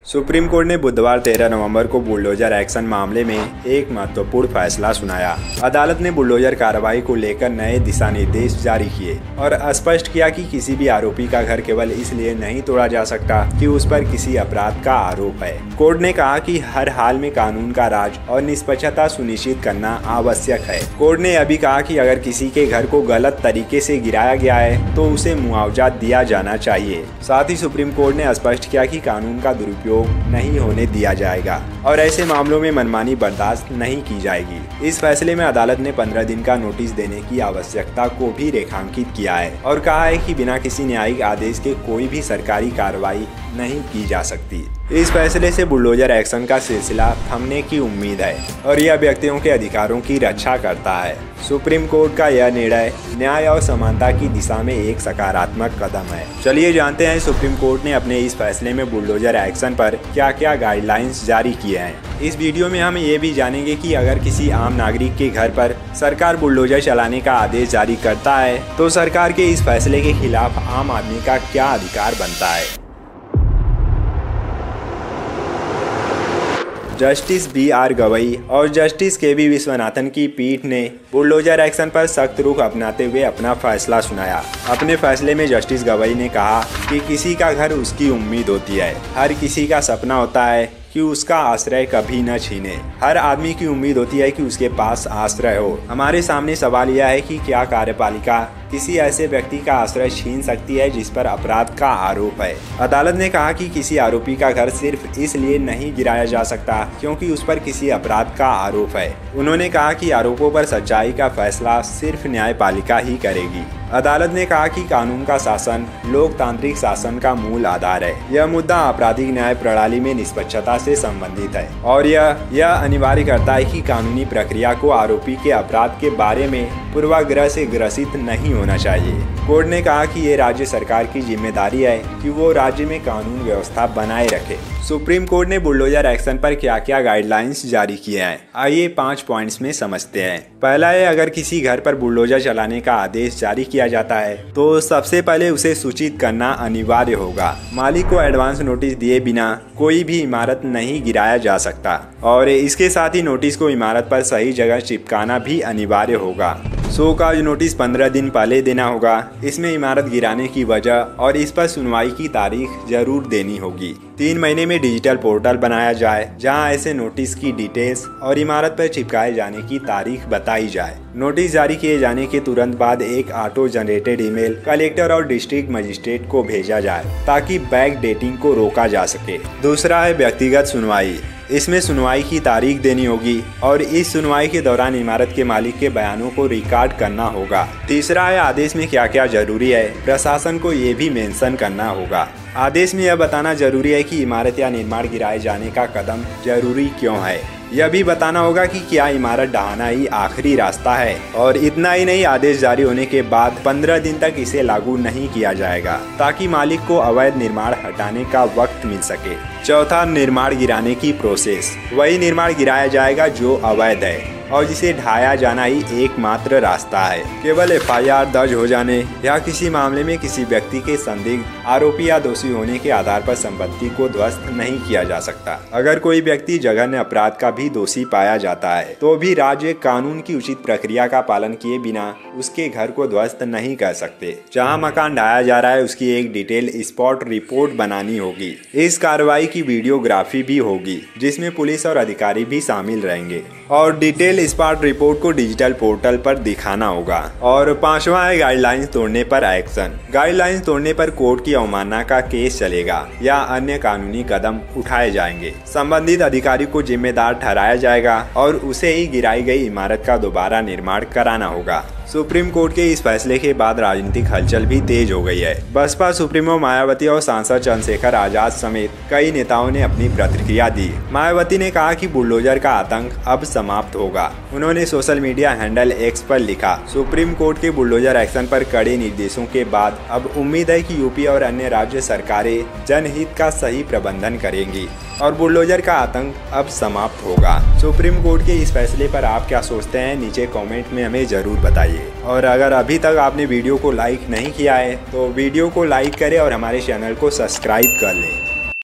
Supreme court ने बुधवार 13 नवंबर को बुलडोजर एक्शन मामले में एक महत्वपूर्ण फैसला सुनाया। अदालत ने बुलडोजर कार्रवाई को लेकर नए दिशा निर्देश जारी किए और स्पष्ट किया कि किसी भी आरोपी का घर केवल इसलिए नहीं तोड़ा जा सकता कि उस पर किसी अपराध का आरोप है। कोर्ट ने कहा कि हर हाल में कानून का राज और निष्पक्षता सुनिश्चित करना आवश्यक है। कोर्ट ने अभी कहा कि अगर किसी के घर को गलत तरीके से गिराया गया है तो उसे मुआवजा दिया जाना चाहिए। साथ ही सुप्रीम कोर्ट ने स्पष्ट किया कि कानून का दुरुपयोग नहीं होने दिया जाएगा और ऐसे मामलों में मनमानी बर्दाश्त नहीं की जाएगी। इस फैसले में अदालत ने 15 दिन का नोटिस देने की आवश्यकता को भी रेखांकित किया है और कहा है कि बिना किसी न्यायिक आदेश के कोई भी सरकारी कार्रवाई नहीं की जा सकती। इस फैसले से बुलडोजर एक्शन का सिलसिला थमने की उम्मीद है और यह व्यक्तियों के अधिकारों की रक्षा करता है। सुप्रीम कोर्ट का यह निर्णय न्याय और समानता की दिशा में एक सकारात्मक कदम है। चलिए जानते हैं सुप्रीम कोर्ट ने अपने इस फैसले में बुलडोजर एक्शन पर क्या क्या गाइडलाइंस जारी किए हैं। इस वीडियो में हम ये भी जानेंगे कि अगर किसी आम नागरिक के घर पर सरकार बुलडोजर चलाने का आदेश जारी करता है तो सरकार के इस फैसले के खिलाफ आम आदमी का क्या अधिकार बनता है। Justice B.R. गवई और जस्टिस KV विश्वनाथन की पीठ ने बुलडोजर एक्शन पर सख्त रुख अपनाते हुए अपना फैसला सुनाया। अपने फैसले में जस्टिस गवई ने कहा कि किसी का घर उसकी उम्मीद होती है। हर किसी का सपना होता है कि उसका आश्रय कभी न छीने। हर आदमी की उम्मीद होती है कि उसके पास आश्रय हो। हमारे सामने सवाल यह है कि क्या कार्यपालिका किसी ऐसे व्यक्ति का आश्रय छीन सकती है जिस पर अपराध का आरोप है। अदालत ने कहा कि किसी आरोपी का घर सिर्फ इसलिए नहीं गिराया जा सकता क्योंकि उस पर किसी अपराध का आरोप है। उन्होंने कहा कि आरोपों पर सच्चाई का फैसला सिर्फ न्यायपालिका ही करेगी। अदालत ने कहा कि कानून का शासन लोकतांत्रिक शासन का मूल आधार है। यह मुद्दा आपराधिक न्याय प्रणाली में निष्पक्षता से संबंधित है और यह अनिवार्य करता है कि कानूनी प्रक्रिया को आरोपी के अपराध के बारे में पूर्वाग्रह से ग्रसित नहीं होना चाहिए। कोर्ट ने कहा कि ये राज्य सरकार की जिम्मेदारी है कि वो राज्य में कानून व्यवस्था बनाए रखे। सुप्रीम कोर्ट ने बुलडोजर एक्शन पर क्या क्या गाइडलाइंस जारी किए हैं, आइए 5 पॉइंट्स में समझते हैं। पहला है, अगर किसी घर पर बुलडोजर चलाने का आदेश जारी किया जाता है तो सबसे पहले उसे सूचित करना अनिवार्य होगा। मालिक को एडवांस नोटिस दिए बिना कोई भी इमारत नहीं गिराया जा सकता और इसके साथ ही नोटिस को इमारत पर सही जगह चिपकाना भी अनिवार्य होगा। शो काज नोटिस 15 दिन पहले देना होगा। इसमें इमारत गिराने की वजह और इस पर सुनवाई की तारीख जरूर देनी होगी। 3 महीने में डिजिटल पोर्टल बनाया जाए जहां ऐसे नोटिस की डिटेल्स और इमारत पर चिपकाए जाने की तारीख बताई जाए। नोटिस जारी किए जाने के तुरंत बाद एक ऑटो जनरेटेड ईमेल कलेक्टर और डिस्ट्रिक्ट मजिस्ट्रेट को भेजा जाए ताकि बैक डेटिंग को रोका जा सके। दूसरा है व्यक्तिगत सुनवाई। इसमें सुनवाई की तारीख देनी होगी और इस सुनवाई के दौरान इमारत के मालिक के बयानों को रिकॉर्ड करना होगा। तीसरा है, आदेश में क्या क्या जरूरी है, प्रशासन को ये भी मेंशन करना होगा। आदेश में यह बताना जरूरी है कि इमारत या निर्माण गिराए जाने का कदम जरूरी क्यों है। यह भी बताना होगा कि क्या इमारत ढहाना ही आखिरी रास्ता है। और इतना ही नहीं, आदेश जारी होने के बाद 15 दिन तक इसे लागू नहीं किया जाएगा ताकि मालिक को अवैध निर्माण हटाने का वक्त मिल सके। चौथा, निर्माण गिराने की प्रोसेस। वही निर्माण गिराया जाएगा जो अवैध है और जिसे ढाया जाना ही एकमात्र रास्ता है। केवल FIR दर्ज हो जाने या किसी मामले में किसी व्यक्ति के संदिग्ध आरोपी या दोषी होने के आधार पर संपत्ति को ध्वस्त नहीं किया जा सकता। अगर कोई व्यक्ति जघन्य अपराध का भी दोषी पाया जाता है तो भी राज्य कानून की उचित प्रक्रिया का पालन किए बिना उसके घर को ध्वस्त नहीं कर सकते। जहाँ मकान ढाया जा रहा है उसकी एक डिटेल स्पॉट रिपोर्ट बनानी होगी। इस कार्रवाई की वीडियोग्राफी भी होगी जिसमें पुलिस और अधिकारी भी शामिल रहेंगे और डिटेल स्पॉट रिपोर्ट को डिजिटल पोर्टल पर दिखाना होगा। और 5वां है, गाइडलाइंस तोड़ने पर एक्शन। गाइडलाइंस तोड़ने पर कोर्ट की अवमानना का केस चलेगा या अन्य कानूनी कदम उठाए जाएंगे। संबंधित अधिकारी को जिम्मेदार ठहराया जाएगा और उसे ही गिराई गई इमारत का दोबारा निर्माण कराना होगा। सुप्रीम कोर्ट के इस फैसले के बाद राजनीतिक हलचल भी तेज हो गई है। बसपा सुप्रीमो मायावती और सांसद चंद्रशेखर आजाद समेत कई नेताओं ने अपनी प्रतिक्रिया दी। मायावती ने कहा कि बुलडोजर का आतंक अब समाप्त होगा। उन्होंने सोशल मीडिया हैंडल X पर लिखा, सुप्रीम कोर्ट के बुलडोजर एक्शन पर कड़े निर्देशों के बाद अब उम्मीद है कि यूपी और अन्य राज्य सरकारें जनहित का सही प्रबंधन करेंगी और बुलडोजर का आतंक अब समाप्त होगा। सुप्रीम कोर्ट के इस फैसले पर आप क्या सोचते हैं, नीचे कमेंट में हमें जरूर बताइए। और अगर अभी तक आपने वीडियो को लाइक नहीं किया है तो वीडियो को लाइक करें और हमारे चैनल को सब्सक्राइब कर लें।